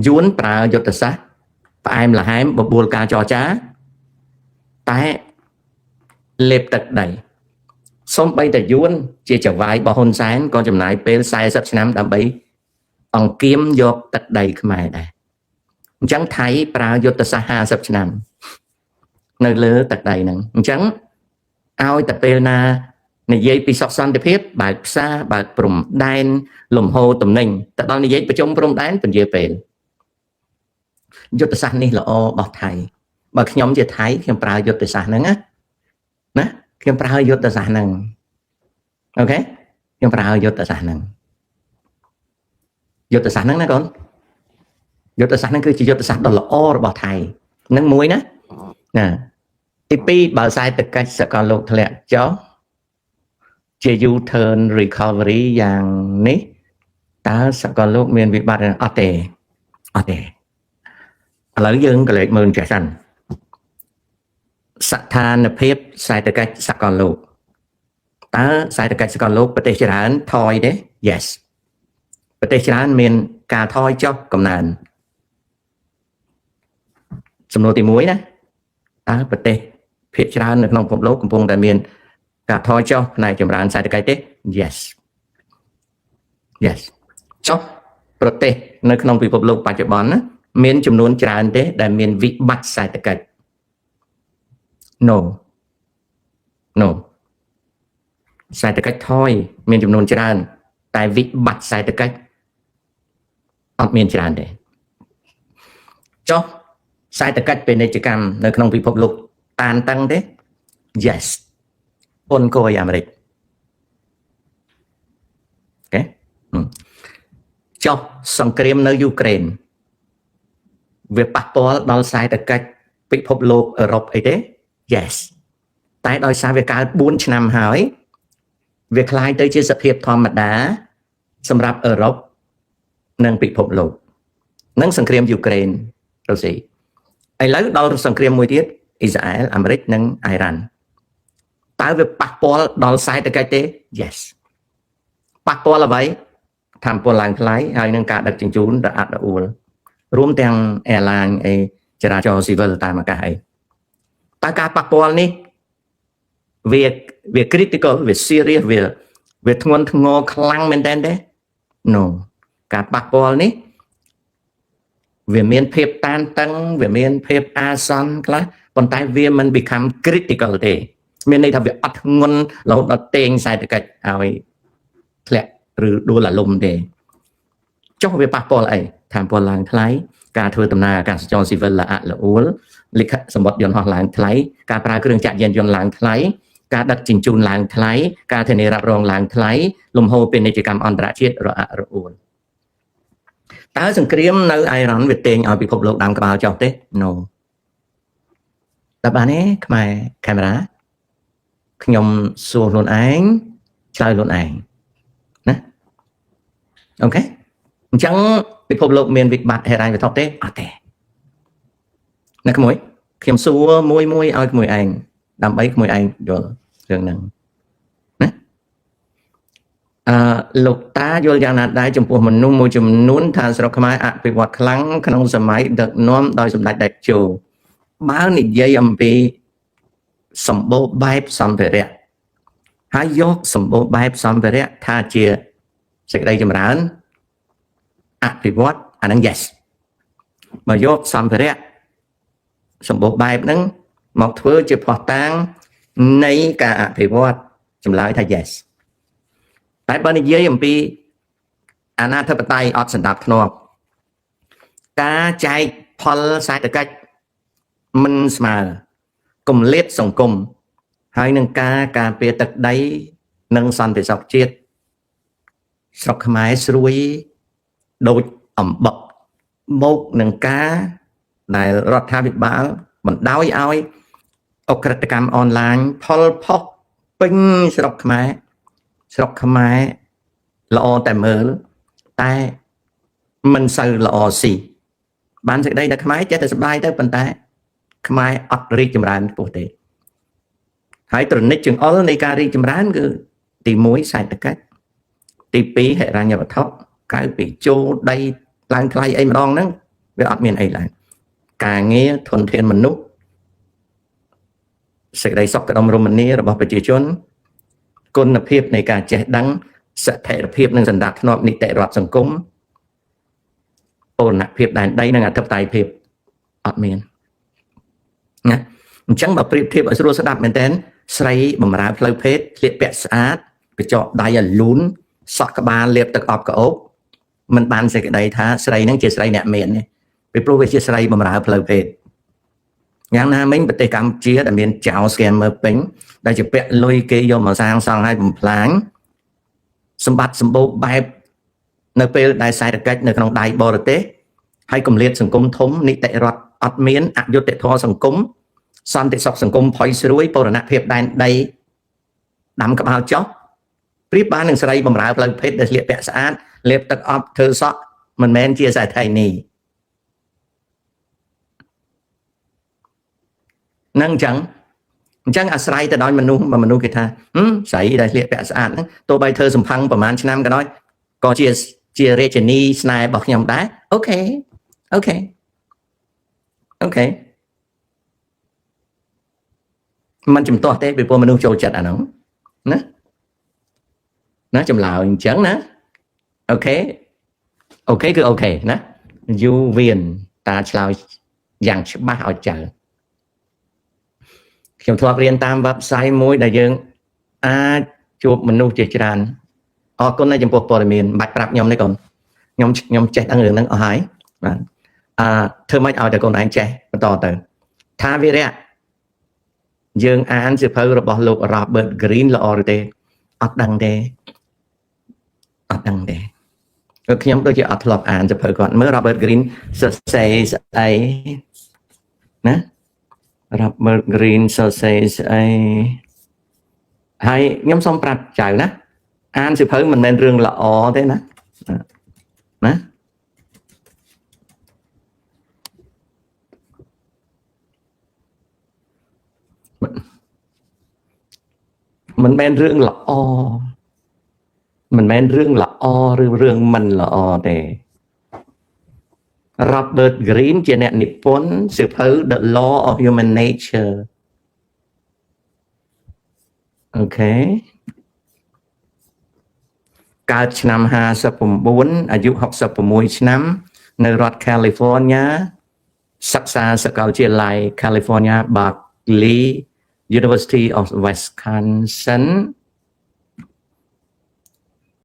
យួនប្រើយុទ្ធសាស្ត្រផ្អែមល្ហែមបបួលការចរចាតែលេបទឹកដីសូម្បីតែយួនជាចៅហ្វាយរបស់ហ៊ុនសែនក៏ចំណាយពេល40ឆ្នាំដើម្បីអង្គាមយកទឹកដីខ្មែរដែរអញ្ចឹងថៃប្រើយុទ្ធសាស្ត្រ50ឆ្នាំនៅលើទឹកដីហ្នឹងអញ្ចឹងឲ្យតែពេលណានិយាយពីសុខសន្តិភាពបើកផ្សារបើកព្រំដែនលំហូរទំនិញទៅដល់និយាយប្រជុំព្រំដែនពន្យាពេលយុទ្ធសាស្ត្រនេះល្អរបស់ថៃបើខ្ញុំជាថៃខ្ញុំប្រើយុទ្ធសាស្ត្រហ្នឹងណាខ្ញុំប្រើយុទ្ធសាស្ត្រហ្នឹងអូខេខ្ញុំប្រើយុទ្ធសាស្ត្រហ្នឹងយុទ្ធសាស្ត្រហ្នឹងណាកូនយុទ្ធសាស្ត្រហ្នឹងគឺជាយុទ្ធសាស្ត្រដ៏ល្អរបស់ថៃហ្នឹងមួយណាទី2បើខ្សែទឹកកាច់សកលលោកធ្លាក់ចុះជា U-turn recovery យ៉ាងនេះតើសកលលោកមានវិបត្តិអត់ទេឥឡូវយើងក៏លេខមើលចេះសិនស្ថានភាពខ្សែទឹកកាច់សកលលោកតើខ្សែទឹកកាច់សកលលោកប្រទេសច្រើនថយទេ Yes ប្រទេសច្រើនមានការថយចុះកំណើនសំណួរទី1ណាតើប្រទេសភាគច្រើននៅក្នុងពិភពលោកកំពុងតែមានការថយចុះផ្នែកចម្រើនសេដ្ឋកិច្ចទេ Yes ចុះប្រទេសនៅក្នុងពិភពលោកបច្ចុប្បន្នណាមានចំនួនច្រើនទេដែលមានវិបត្តិសេដ្ឋកិច្ច No សេដ្ឋកិច្ចថយមានចំនួនច្រើនតែវិបត្តិសេដ្ឋកិច្ចអត់មានច្រើនទេចុះសេដ្ឋកិច្ចពាណិជ្ជកម្មនៅក្នុងពិភពលោកតានតឹងទេ Yes ប៉ុនកូរ៉េអាមេរិកអូខេចុះសង្គ្រាមនៅយូក្រែនវាប៉ះពាល់ដល់សេដ្ឋកិច្ចពិភពលោកអឺរ៉ុបអីទេ Yes តែដោយសារវាកើត4ឆ្នាំហើយវាคล้ายទៅជាសភាពធម្មតាសម្រាប់អឺរ៉ុបនិងពិភពលោកនិងសង្គ្រាមយូក្រែនរុស្ស៊ីឥឡូវដល់សង្គ្រាមមួយទៀតអ៊ីស្រាអែលអាមេរិកនិងអ៊ីរ៉ានតើវាប៉ះពាល់ដល់សេដ្ឋកិច្ចទេ Yes ប៉ះពាល់អ្វីថាមពលឡើងថ្លៃហើយនឹងការដឹកជញ្ជូនរអាក់រអួលរួមទាំង airline អីចរាចរណ៍ស៊ីវិលតាមអាកាសអីតើការប៉ះពាល់នេះវា critical វា serious វាធ្ងន់ធ្ងរខ្លាំងមែនតើទេ No ការប៉ះពាល់នេះវាមានភាពតានតឹងវាមានភាពអាសន្នខ្លះប៉ុន្តែវាមិន become critical ទេមានន័យថាវាអត់ធ្ងន់រហូតដល់តេងសេដ្ឋកិច្ចឲ្យធ្លាក់ឬដួលអាលំទេចុះវាប៉ះពាល់អីថាមពលឡើងថ្លៃការធ្វើដំណើរអាកាសចរណ៍ស៊ីវិលល្អិតល្អួលលិខិតសម្បត្តិយន្តហោះឡើងថ្លៃការប្រើគ្រឿងចក្រយានយន្តឡើងថ្លៃការដឹកជញ្ជូនឡើងថ្លៃការធានារ៉ាប់រងឡើងថ្លៃលំហូរពាណិជ្ជកម្មអន្តរជាតិរអាក់រអួលតើសង្គ្រាមនៅអ៊ីរ៉ានវាតេងឲ្យពិភពលោកដាំក្បាលចុះទេ No តើបានទេខ្មែរកាមេរ៉ាខ្ញុំសួរខ្លួនឯងឆ្លើយខ្លួនឯងណាអូខេអញ្ចឹងពិភពលោកមានវិបត្តិហិរញ្ញវត្ថុទេអត់ទេណាក្មួយខ្ញុំសួរមួយឲ្យក្មួយឯងដើម្បីក្មួយឯងយល់រឿងហ្នឹងណាលោកតាយល់យ៉ាងណាដែរចំពោះមនុស្សមួយចំនួនថាស្រុកខ្មែរអភិវឌ្ឍខ្លាំងក្នុងសម័យដឹកនាំដោយសម្ដេចតេជោបើនិយាយអំពីសម្បូរបែបសម្ភារៈហើយយកសម្បូរបែបសម្ភារៈថាជាសេចក្តីចម្រើនអភិវឌ្ឍអានឹង Yes បើយកសម្ភារៈសម្បូរបែបហ្នឹងមកធ្វើជាភស្តុតាងនៃការអភិវឌ្ឍចម្លើយថា Yes តែបើនិយាយអំពីអាណាធិបតេយ្យអត់សណ្ដាប់ធ្នាប់ការចែកផលសេដ្ឋកិច្ចមិនស្មើគម្លាតសង្គមហើយនឹងការពារទឹកដីនិងសន្តិសុខជាតិស្រុកខ្មែរស្រួយដូចអំបិកមកនឹងការដែលរដ្ឋាភិបាលបណ្ដោយឲ្យអក្រិតកម្មអនឡាញផលផុសពេញស្រុកខ្មែរល្អតែមើលតែមិនសូវល្អស៊ីបានសេចក្តីតែខ្មែរចេះតែសប្បាយទៅប៉ុន្តែខ្មែរអត់រីកចម្រើនខ្ពស់ទេហើយត្រនិចចង្អុលនៃការរីកចម្រើនគឺទី1សេដ្ឋកិច្ចទី2ហិរញ្ញវត្ថុក្រៅពីចូលដីឡើងថ្លៃអីម្ដងហ្នឹង វាអត់មានអីឡើយការងារធនធានមនុស្សសេចក្តីសុខដុមរមនារបស់ប្រជាជនគុណភាពនៃការចេះដឹងស្ថិរភាពនិងសន្តិភាពនីតិរដ្ឋសង្គមបូរណភាពដែនដីនិងអធិបតេយ្យភាពអត់មានណាអញ្ចឹងបើប្រៀបធៀបឲ្យស្រួលស្ដាប់មែនតើស្រីបំរើផ្លូវភេទស្លៀកពាក់ស្អាតកញ្ចក់ដៃឲ្យលូនសក់ក្បាលលាបទឹកអប់ក្អូបមិនបានសេចក្តីថាស្រីហ្នឹងជាស្រីអ្នកមានទេពីព្រោះវាជាស្រីបំរើផ្លូវភេទយ៉ាងណាមិញប្រទេសកម្ពុជាដែលមានចៅ scammer ពេញដែលជាពាក់លុយគេយកមកសាងសង់ឲ្យបំផ្លាញសម្បត្តិសម្បូរបែបនៅពេលដែលសេដ្ឋកិច្ចនៅក្នុងដៃបរទេសហើយគម្លាតសង្គមធំនីតិរដ្ឋអត់មានអយុត្តិធម៌សង្គមសន្តិសុខសង្គមផុយស្រួយបូរណភាពដែនដីដាំក្បាលចុះប្រៀបបាននឹងស្រីបំរើផ្លូវភេទដែលស្លៀកពាក់ស្អាតលាបទឹកអប់ធ្វើសក់មិនមែនជាសេដ្ឋីនីនឹងអញ្ចឹងអាស្រ័យទៅដោយមនុស្សគេថាស្រីដែលស្លៀកពាក់ស្អាតហ្នឹងទោះបីធ្វើសំផឹងប្រហែលឆ្នាំក៏ដោយក៏ជារាជិនីស្នេហ៍របស់ខ្ញុំដែរអូខេมันចំទាស់ទេពីព្រោះមនុស្សចូលចិត្តអាហ្នឹងណាចម្លើយអញ្ចឹងណាអូខេគឺអូខេណា you win តាឆ្លើយយ៉ាងច្បាស់ឲ្យចៅខ្ញុំធ្លាប់រៀនតាម website មួយដែលយើងអាចជួបមនុស្សជាច្រើនអរគុណចំពោះព័ត៌មានបាច់ប្រាប់ខ្ញុំទេកូនខ្ញុំចេះដឹងរឿងហ្នឹងអស់ហើយបាទធ្វើម៉េចឲ្យតែកូនឯងចេះបន្តទៅថាវិរៈយើងអានសៀវភៅរបស់លោក Robert Greene ល្អឬទេអត់ដឹងទេខ្ញុំដូចជាអត់ធ្លាប់អានសៀវភៅគាត់មើល Robert Greene សរសេរស្អីណា Robert Greene សរសេរស្អីហើយខ្ញុំសូមប្រាប់ចៅណាអានសៀវភៅមិនមែនរឿងល្អទេណាមិនមែនរឿងល្អឬរឿងមិនល្អទេ Robert Greene ជាអ្នកនិពន្ធសៀវភៅ The Law of Human Nature អូខេកើតឆ្នាំ59អាយុ66ឆ្នាំនៅរដ្ឋ California សិក្សាសាកលវិទ្យាល័យ California Berkeley University of Wisconsin